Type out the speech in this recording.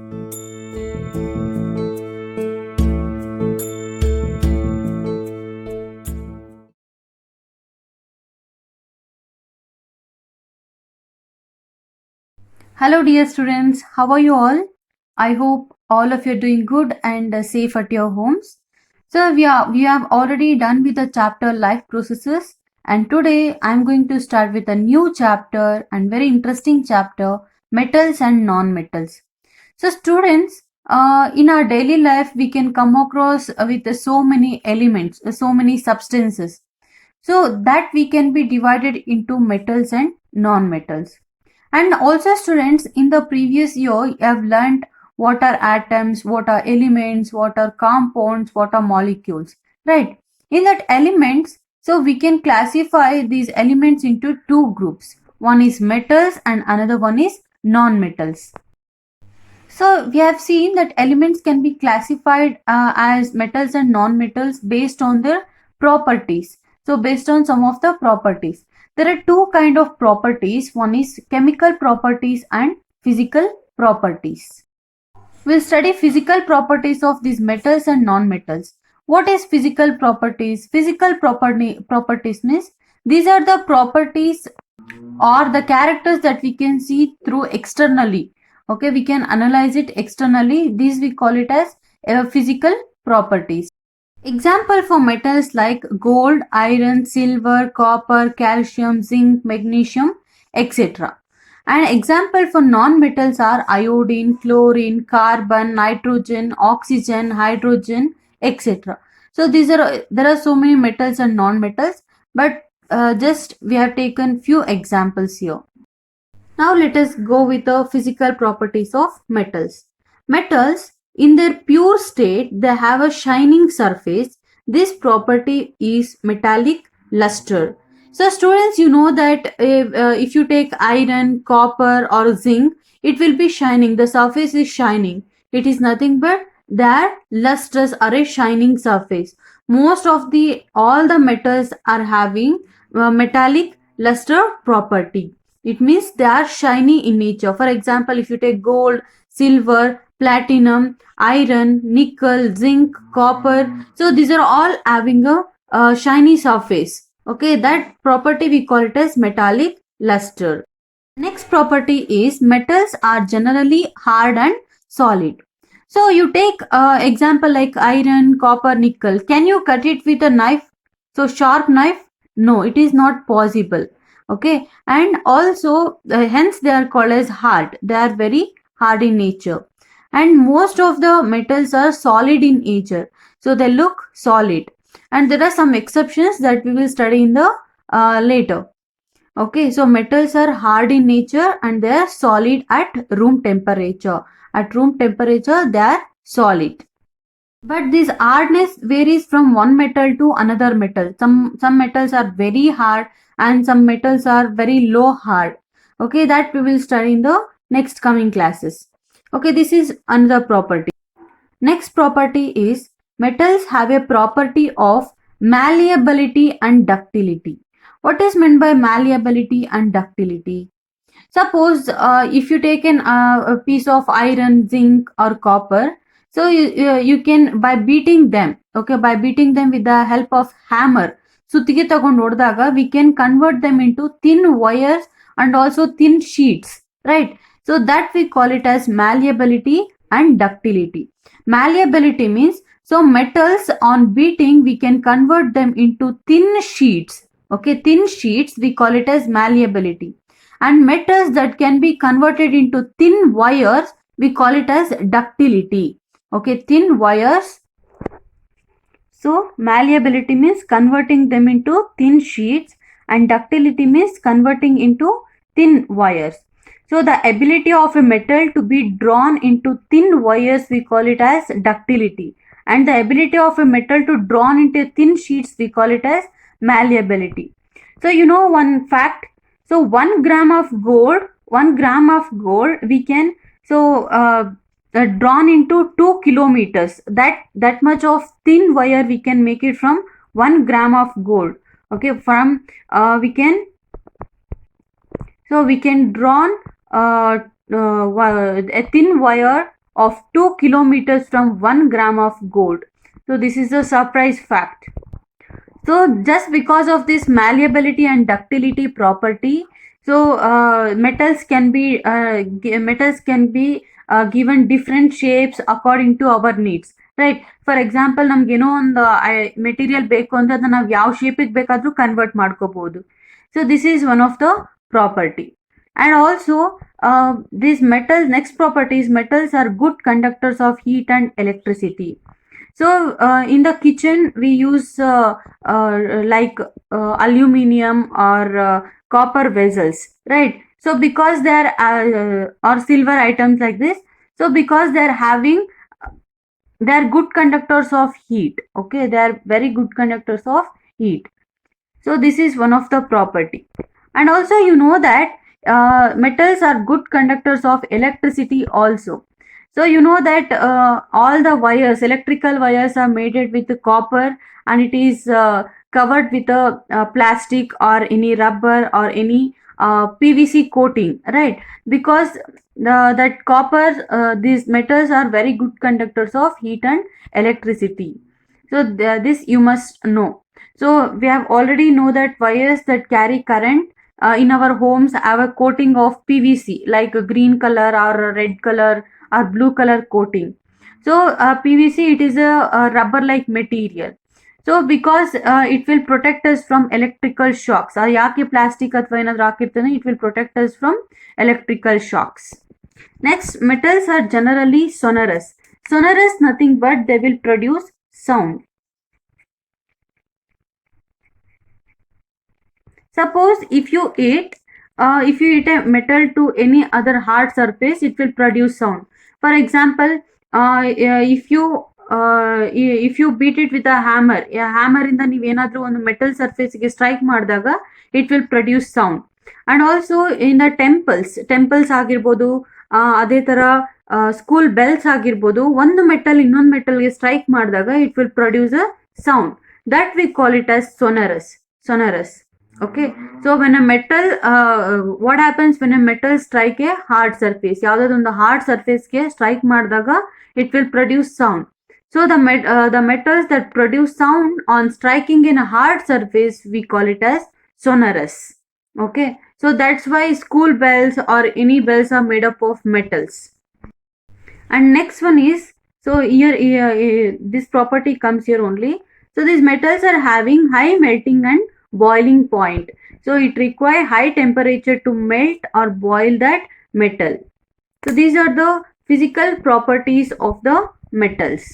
Hello, dear students. How are you all? I hope all of you are doing good and safe at your homes. So we have already done with the chapter life processes, and today I'm going to start with a new chapter and very interesting chapter, metals and non-metals. So students, in our daily life we can come across with so many elements, so many substances. So that we can be divided into metals and non-metals. And also students, in the previous year you have learned what are atoms, what are elements, what are compounds, what are molecules, right? In that elements, so we can classify these elements into two groups. One is metals and another one is non-metals. So we have seen that elements can be classified as metals and non-metals based on their properties. So based on some of the properties. There are two kind of properties. One is chemical properties and physical properties. We'll study physical properties of these metals and non-metals. What is physical properties? Physical properties means these are the properties or the characters that we can see through externally. Okay, we can analyze it externally. These we call it as physical properties. Example for metals like gold, iron, silver, copper, calcium, zinc, magnesium, etc. And example for non-metals are iodine, chlorine, carbon, nitrogen, oxygen, hydrogen, etc. So there are so many metals and non-metals, but just we have taken few examples here. Now let us go with the physical properties of metals. Metals, in their pure state, they have a shining surface. This property is metallic luster. So students, you know that if you take iron, copper or zinc, it will be shining. The surface is shining. It is nothing but their lusters are a shining surface. Most of all the metals are having metallic luster property. It means they are shiny in nature. For example, if you take gold, silver, platinum, iron, nickel, zinc, copper, so these are all having a shiny surface. Okay, that property we call it as metallic luster. Next property is metals are generally hard and solid. So you take example like iron, copper, nickel. Can you cut it with a knife? So sharp knife? No, it is not possible. Okay, and also hence they are called as hard. They are very hard in nature. And most of the metals are solid in nature. So they look solid. And there are some exceptions that we will study in the later. Okay, so metals are hard in nature and they are solid at room temperature. At room temperature, they are solid. But this hardness varies from one metal to another metal. Some metals are very hard and some metals are very low hard. Okay, that we will study in the next coming classes. Okay, this is another property. Next property is metals have a property of malleability and ductility. What is meant by malleability and ductility? Suppose if you take a piece of iron, zinc or copper, so you can by beating them, okay, by beating them with the help of hammer, ಸುತ್ತಿಗೆ ತಗೊಂಡು ಹೊಡೆದಾಗ we can convert them into thin wires and also thin sheets, right? So that we call it as malleability and ductility. Malleability means so metals on beating we can convert them into thin sheets. Okay, thin sheets we call it as malleability. And metals that can be converted into thin wires we call it as ductility. Okay, thin wires. So malleability means converting them into thin sheets and ductility means converting into thin wires. So the ability of a metal to be drawn into thin wires we call it as ductility, and the ability of a metal to drawn into thin sheets we call it as malleability. So you know one fact. So 1 gram of gold we can drawn into 2 kilometers. That much of thin wire we can make it from 1 gram of gold. Okay, from we can drawn a thin wire of 2 kilometers from 1 gram of gold. So this is a surprise fact. So just because of this malleability and ductility property, so metals can be given different shapes according to our needs, right? For example, ನಮ್ಗೆ ಏನೋ ಒಂದು material ಬೇಕು ಅಂದ್ರೆ ಅದನ್ನ ನಾವು ಯಾವ ಶೇಪಿಗೆ ಬೇಕಾದ್ರೂ convert ಮಾಡ್ಕೋಬಹುದು. So this is one of the property. And also these metals, next property is metals are good conductors of heat and electricity. So in the kitchen we use like aluminum or copper vessels, right? So because they are or silver items like this, so because they are good conductors of heat, okay, they are very good conductors of heat. So this is one of the property. And also you know that metals are good conductors of electricity also. So you know that all the wires, electrical wires are made with copper, and it is covered with a plastic or any rubber or any PVC coating, right? Because that copper, these metals are very good conductors of heat and electricity. So this you must know. So we have already know that wires that carry current in our homes have a coating of PVC, like a green color or a red color or blue color coating. So PVC, it is a rubber like material. So because it will protect us from electrical shocks. ಯಾಕೆ plastic ಅಥವಾ ಏನಾದ್ರು ಹಾಕಿರ್ತಾನೆ, it will protect us from electrical shocks. Next, metals are generally sonorous. Sonorous nothing but they will produce sound. Suppose if you eat a metal to any other hard surface, it will produce sound. For example, if you beat it with a hammer ಇಂದ ನೀವೇನಾದ್ರೂ ಒಂದು metal ಸರ್ಫೇಸ್ಗೆ strike ಮಾಡಿದಾಗ it will produce sound. And also in the temples ಆಗಿರ್ಬೋದು, ಅದೇ ತರ school bells ಆಗಿರ್ಬೋದು, ಒಂದು metal ಇನ್ನೊಂದು ಮೆಟಲ್ಗೆ ಸ್ಟ್ರೈಕ್ ಮಾಡಿದಾಗ it will produce a sound. That we call it as sonorous. Okay, so when a metal what happens when a metal strike a hard surface, ಯಾವುದಾದ್ರು ಒಂದು hard surfaceಗೆ strike ಮಾಡಿದಾಗ it will produce sound. So the metals that produce sound on striking in a hard surface, we call it as sonorous. Okay, so that's why school bells or any bells are made up of metals. And next one is, so here this property comes here only. So these metals are having high melting and boiling point. So it requires high temperature to melt or boil that metal. So these are the physical properties of the metals.